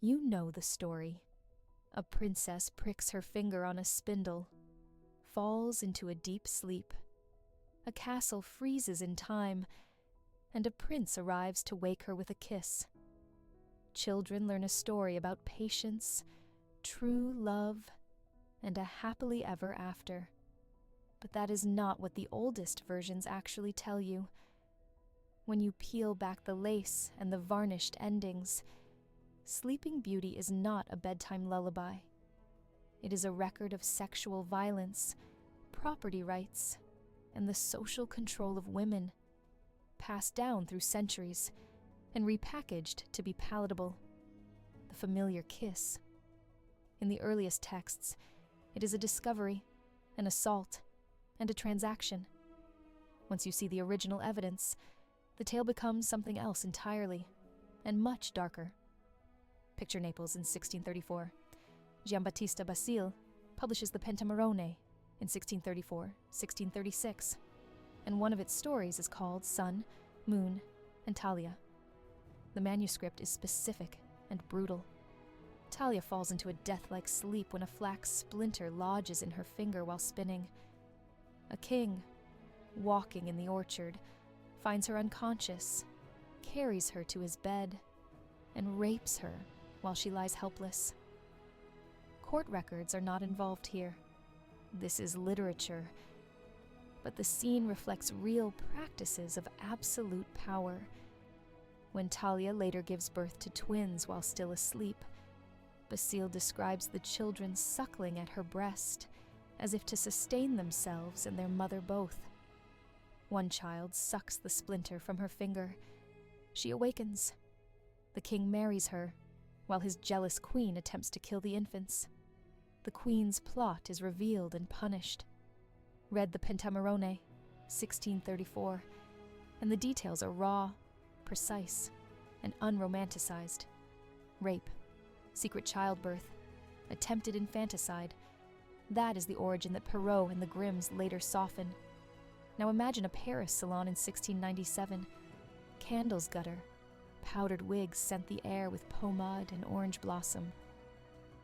You know the story. A princess pricks her finger on a spindle, falls into a deep sleep. A castle freezes in time, and a prince arrives to wake her with a kiss. Children learn a story about patience, true love, and a happily ever after. But that is not what the oldest versions actually tell you. When you peel back the lace and the varnished endings, Sleeping Beauty is not a bedtime lullaby. It is a record of sexual violence, property rights, and the social control of women, passed down through centuries and repackaged to be palatable. The familiar kiss. In the earliest texts, it is a discovery, an assault, and a transaction. Once you see the original evidence, the tale becomes something else entirely, and much darker. Picture Naples in 1634. Giambattista Basile publishes the Pentamerone in 1634-1636, and one of its stories is called Sun, Moon, and Talia. The manuscript is specific and brutal. Talia falls into a death-like sleep when a flax splinter lodges in her finger while spinning. A king, walking in the orchard, finds her unconscious, carries her to his bed, and rapes her while she lies helpless. Court records are not involved here. This is literature. But the scene reflects real practices of absolute power. When Talia later gives birth to twins while still asleep, Basile describes the children suckling at her breast, as if to sustain themselves and their mother both. One child sucks the splinter from her finger. She awakens. The king marries her, while his jealous queen attempts to kill the infants. The queen's plot is revealed and punished. Read the Pentamerone, 1634, and the details are raw, precise, and unromanticized. Rape, secret childbirth, attempted infanticide. That is the origin that Perrault and the Grimms later soften. Now imagine a Paris salon in 1697. Candles gutter. Powdered wigs scent the air with pomade and orange blossom.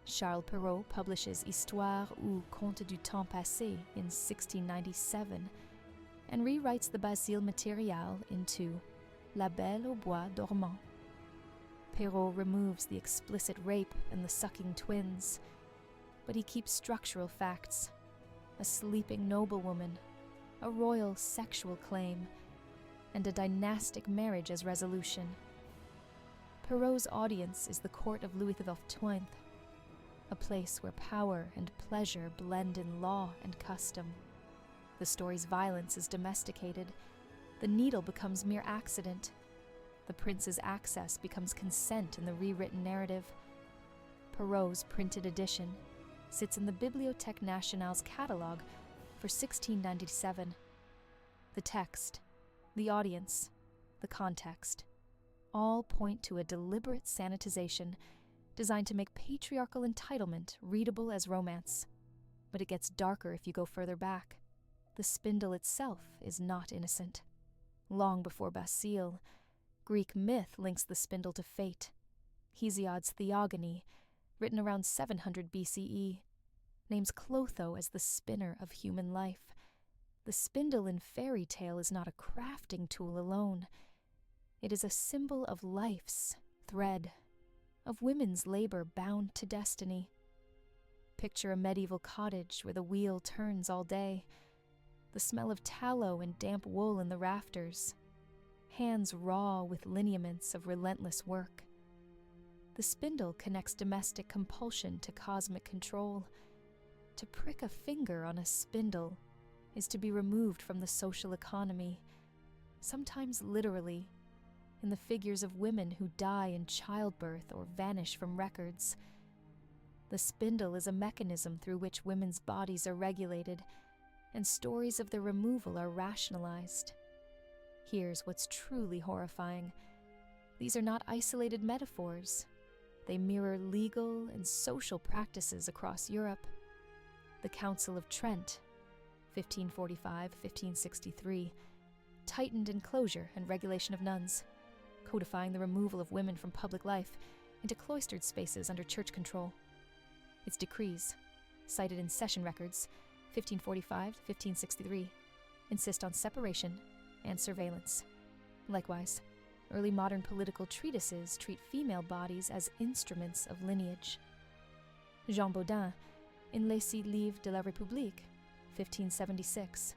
Charles Perrault publishes Histoire ou Conte du temps passé in 1697 and rewrites the Basile Material into La Belle au Bois dormant. Perrault removes the explicit rape and the sucking twins, but he keeps structural facts: a sleeping noblewoman, a royal sexual claim, and a dynastic marriage as resolution. Perrault's audience is the court of Louis XII, a place where power and pleasure blend in law and custom. The story's violence is domesticated. The needle becomes mere accident. The prince's access becomes consent in the rewritten narrative. Perrault's printed edition sits in the Bibliothèque Nationale's catalogue for 1697. The text, the audience, the context, all point to a deliberate sanitization designed to make patriarchal entitlement readable as romance. But it gets darker if you go further back. The spindle itself is not innocent. Long before Basile, Greek myth links the spindle to fate. Hesiod's Theogony, written around 700 BCE, names Clotho as the spinner of human life. The spindle in fairy tale is not a crafting tool alone. It is a symbol of life's thread, of women's labor bound to destiny. Picture a medieval cottage where the wheel turns all day, the smell of tallow and damp wool in the rafters, hands raw with lineaments of relentless work. The spindle connects domestic compulsion to cosmic control. To prick a finger on a spindle is to be removed from the social economy, sometimes literally, in the figures of women who die in childbirth or vanish from records. The spindle is a mechanism through which women's bodies are regulated, and stories of their removal are rationalized. Here's what's truly horrifying. These are not isolated metaphors. They mirror legal and social practices across Europe. The Council of Trent, 1545-1563, tightened enclosure and regulation of nuns, codifying the removal of women from public life into cloistered spaces under church control. Its decrees, cited in session records 1545 to 1563, insist on separation and surveillance. Likewise, early modern political treatises treat female bodies as instruments of lineage. Jean Baudin, in Les 6 Livres de la République, 1576,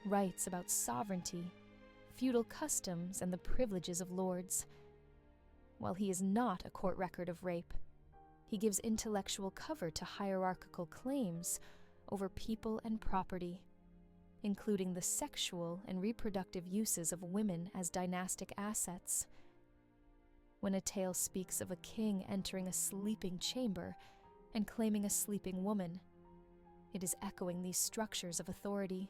writes about sovereignty, feudal customs, and the privileges of lords. While he is not a court record of rape, he gives intellectual cover to hierarchical claims over people and property, including the sexual and reproductive uses of women as dynastic assets. When a tale speaks of a king entering a sleeping chamber and claiming a sleeping woman, it is echoing these structures of authority.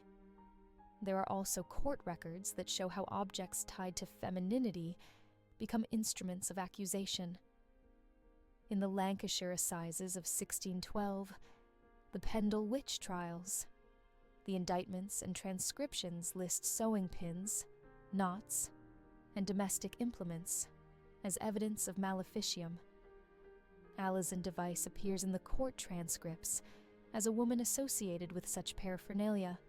There are also court records that show how objects tied to femininity become instruments of accusation. In the Lancashire Assizes of 1612, the Pendle witch trials, the indictments and transcriptions list sewing pins, knots, and domestic implements as evidence of maleficium. Alison Device appears in the court transcripts as a woman associated with such paraphernalia.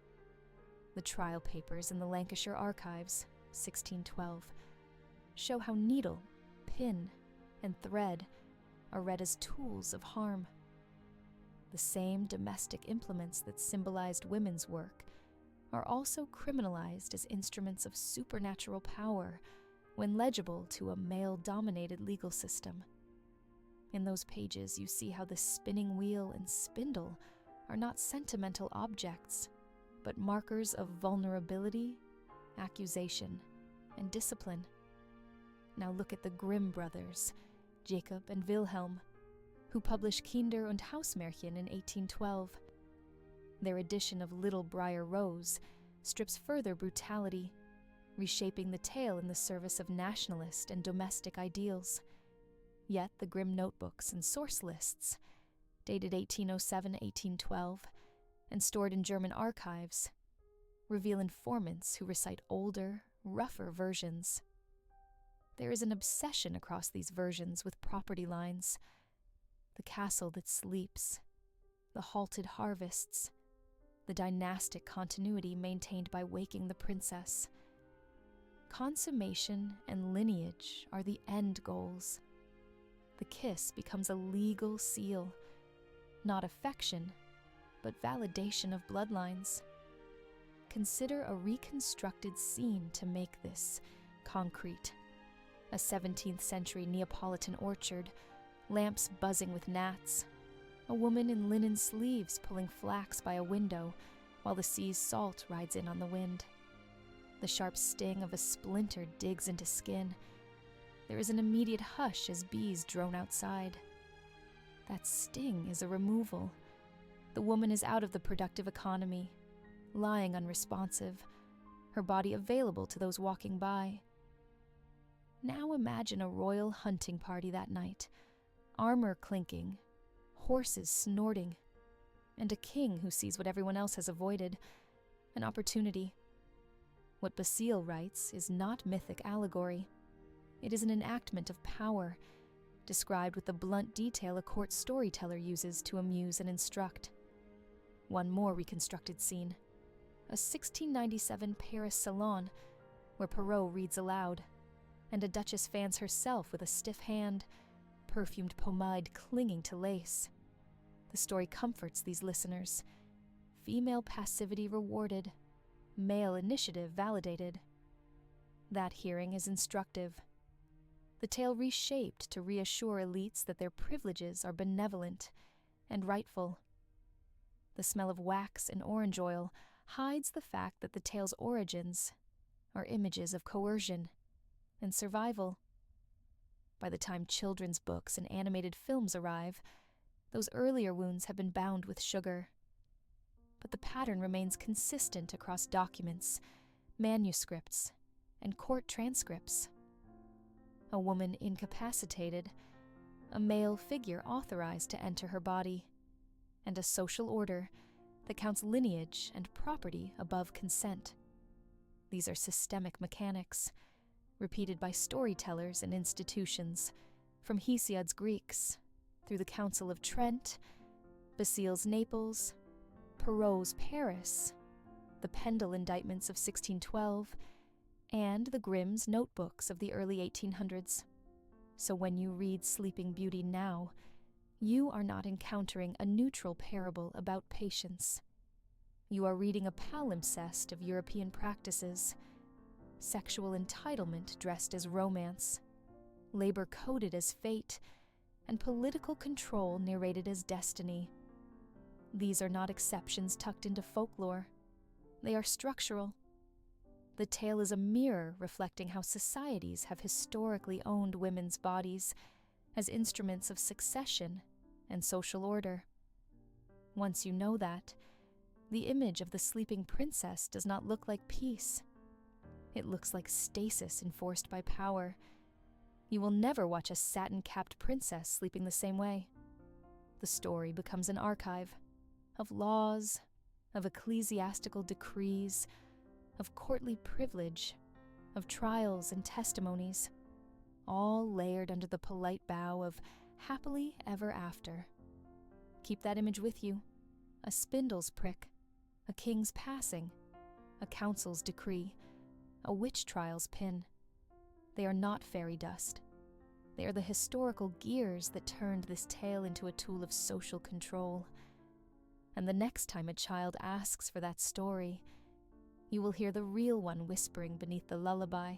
The trial papers in the Lancashire Archives, 1612, show how needle, pin, and thread are read as tools of harm. The same domestic implements that symbolized women's work are also criminalized as instruments of supernatural power when legible to a male-dominated legal system. In those pages, you see how the spinning wheel and spindle are not sentimental objects, but markers of vulnerability, accusation, and discipline. Now look at the Grimm brothers, Jacob and Wilhelm, who published Kinder- und Hausmärchen in 1812. Their edition of Little Briar Rose strips further brutality, reshaping the tale in the service of nationalist and domestic ideals. Yet the Grimm notebooks and source lists, dated 1807-1812, and stored in German archives, reveal informants who recite older, rougher versions. There is an obsession across these versions with property lines: the castle that sleeps, the halted harvests, the dynastic continuity maintained by waking the princess. Consummation and lineage are the end goals. The kiss becomes a legal seal, not affection, but validation of bloodlines. Consider a reconstructed scene to make this concrete. A 17th century Neapolitan orchard, lamps buzzing with gnats, a woman in linen sleeves pulling flax by a window while the sea's salt rides in on the wind. The sharp sting of a splinter digs into skin. There is an immediate hush as bees drone outside. That sting is a removal. The woman is out of the productive economy, lying unresponsive, her body available to those walking by. Now imagine a royal hunting party that night, armor clinking, horses snorting, and a king who sees what everyone else has avoided, an opportunity. What Basile writes is not mythic allegory. It is an enactment of power, described with the blunt detail a court storyteller uses to amuse and instruct. One more reconstructed scene: a 1697 Paris salon where Perrault reads aloud, and a duchess fans herself with a stiff hand, perfumed pomade clinging to lace. The story comforts these listeners. Female passivity rewarded, male initiative validated. That hearing is instructive. The tale reshaped to reassure elites that their privileges are benevolent and rightful. The smell of wax and orange oil hides the fact that the tale's origins are images of coercion and survival. By the time children's books and animated films arrive, those earlier wounds have been bound with sugar. But the pattern remains consistent across documents, manuscripts, and court transcripts. A woman incapacitated, a male figure authorized to enter her body, and a social order that counts lineage and property above consent. These are systemic mechanics, repeated by storytellers and institutions, From Hesiod's Greeks, through the Council of Trent, Basile's Naples, Perrault's Paris, the Pendle indictments of 1612, and the Grimm's notebooks of the early 1800s. So when you read Sleeping Beauty now, you are not encountering a neutral parable about patience. You are reading a palimpsest of European practices, sexual entitlement dressed as romance, labor coded as fate, and political control narrated as destiny. These are not exceptions tucked into folklore. They are structural. The tale is a mirror reflecting how societies have historically owned women's bodies as instruments of succession and social order. Once you know that, the image of the sleeping princess does not look like peace. It looks like stasis enforced by power. You will never watch a satin-capped princess sleeping the same way. The story becomes an archive of laws, of ecclesiastical decrees, of courtly privilege, of trials and testimonies, all layered under the polite bow of happily ever after. Keep that image with you: a spindle's prick, a king's passing, a council's decree, a witch trial's pin. They are not fairy dust. They are the historical gears that turned this tale into a tool of social control. And the next time a child asks for that story, you will hear the real one whispering beneath the lullaby.